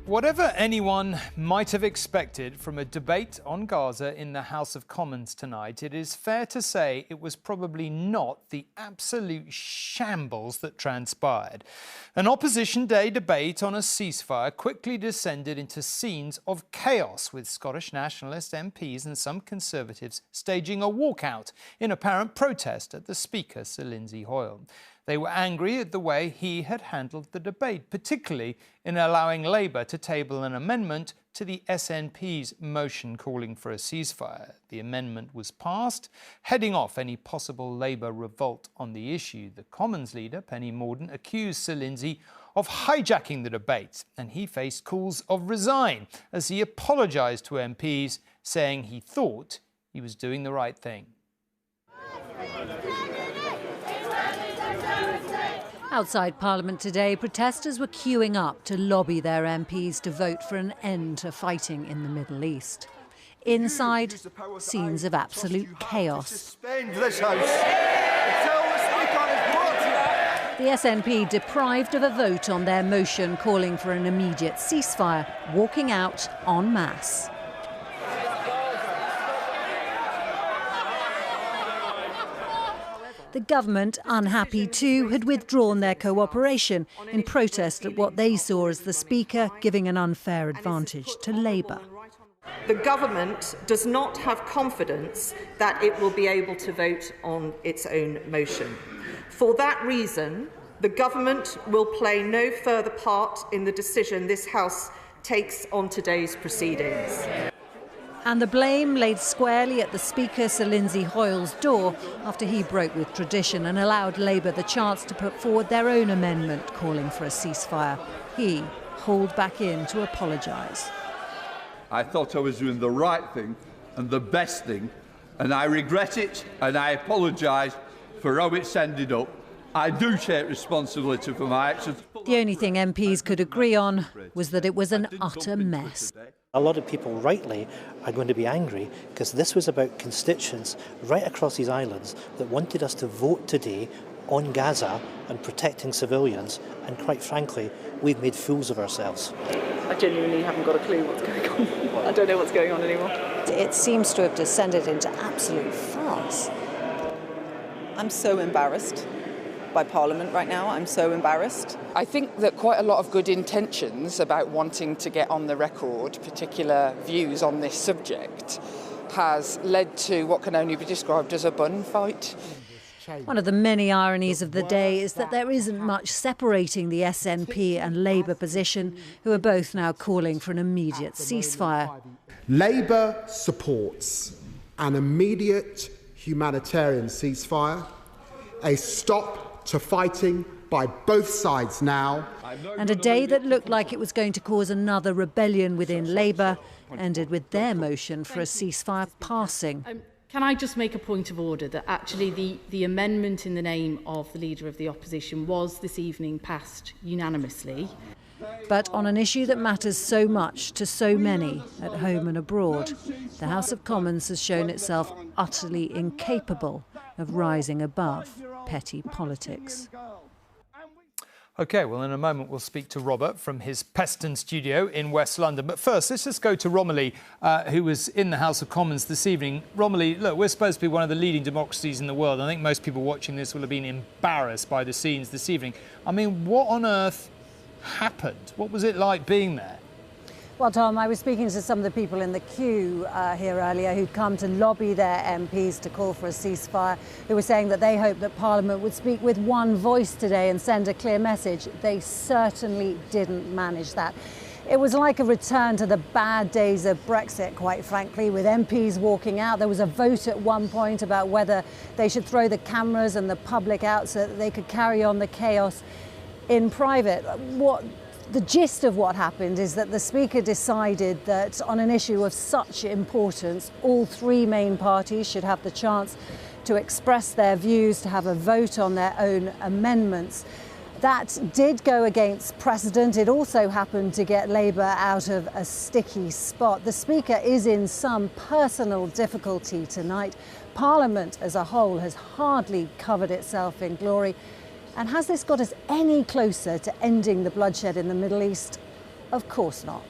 Whatever anyone might have expected from a debate on Gaza in the House of Commons tonight, it is fair to say it was probably not the absolute shambles that transpired. An Opposition Day debate on a ceasefire quickly descended into scenes of chaos, with Scottish Nationalist MPs and some Conservatives staging a walkout in apparent protest at the Speaker, Sir Lindsay Hoyle. They were angry at the way he had handled the debate, particularly in allowing Labour to table an amendment to the SNP's motion calling for a ceasefire. The amendment was passed, heading off any possible Labour revolt on the issue. The Commons leader, Penny Mordaunt, accused Sir Lindsay of hijacking the debate, and he faced calls of resign as he apologised to MPs, saying he thought he was doing the right thing. Outside Parliament today, protesters were queuing up to lobby their MPs to vote for an end to fighting in the Middle East. Inside, scenes of absolute chaos. The SNP, deprived of a vote on their motion calling for an immediate ceasefire, walking out en masse. The government, unhappy too, had withdrawn their cooperation in protest at what they saw as the Speaker giving an unfair advantage to Labour. The government does not have confidence that it will be able to vote on its own motion. For that reason, the government will play no further part in the decision this House takes on today's proceedings. And the blame laid squarely at the Speaker, Sir Lindsay Hoyle's door, after he broke with tradition and allowed Labour the chance to put forward their own amendment calling for a ceasefire. He hauled back in to apologise. I thought I was doing the right thing and the best thing, and I regret it and I apologise for how it's ended up. I do take responsibility for my actions. The only thing MPs could agree on was that it was an utter mess. A lot of people rightly are going to be angry because this was about constituents right across these islands that wanted us to vote today on Gaza and protecting civilians, and quite frankly, we've made fools of ourselves. I genuinely haven't got a clue what's going on. I don't know what's going on anymore. It seems to have descended into absolute farce. I'm so embarrassed by Parliament right now. I'm so embarrassed. I think that quite a lot of good intentions about wanting to get on the record particular views on this subject has led to what can only be described as a bun fight. One of the many ironies of the day is that there isn't much separating the SNP and Labour position, who are both now calling for an immediate ceasefire. Labour supports an immediate humanitarian ceasefire, a stop to fighting by both sides now. And a day that looked like it was going to cause another rebellion within Labour ended with their motion for a ceasefire passing. Can I just make a point of order that actually the amendment in the name of the Leader of the Opposition was this evening passed unanimously. But on an issue that matters so much to so many at home and abroad, the House of Commons has shown itself utterly incapable of rising above petty politics. OK, well, in a moment we'll speak to Robert from his Peston studio in West London. But first, let's just go to Romilly, who was in the House of Commons this evening. Romilly, look, we're supposed to be one of the leading democracies in the world. I think most people watching this will have been embarrassed by the scenes this evening. I mean, what on earth happened? What was it like being there? Well, Tom, I was speaking to some of the people in the queue here earlier who'd come to lobby their MPs to call for a ceasefire, who were saying that they hoped that Parliament would speak with one voice today and send a clear message. They certainly didn't manage that. It was like a return to the bad days of Brexit, quite frankly, with MPs walking out. There was a vote at one point about whether they should throw the cameras and the public out so that they could carry on the chaos in private. The gist of what happened is that the Speaker decided that on an issue of such importance, all three main parties should have the chance to express their views, to have a vote on their own amendments. That did go against precedent. It also happened to get Labour out of a sticky spot. The Speaker is in some personal difficulty tonight. Parliament as a whole has hardly covered itself in glory. And has this got us any closer to ending the bloodshed in the Middle East? Of course not.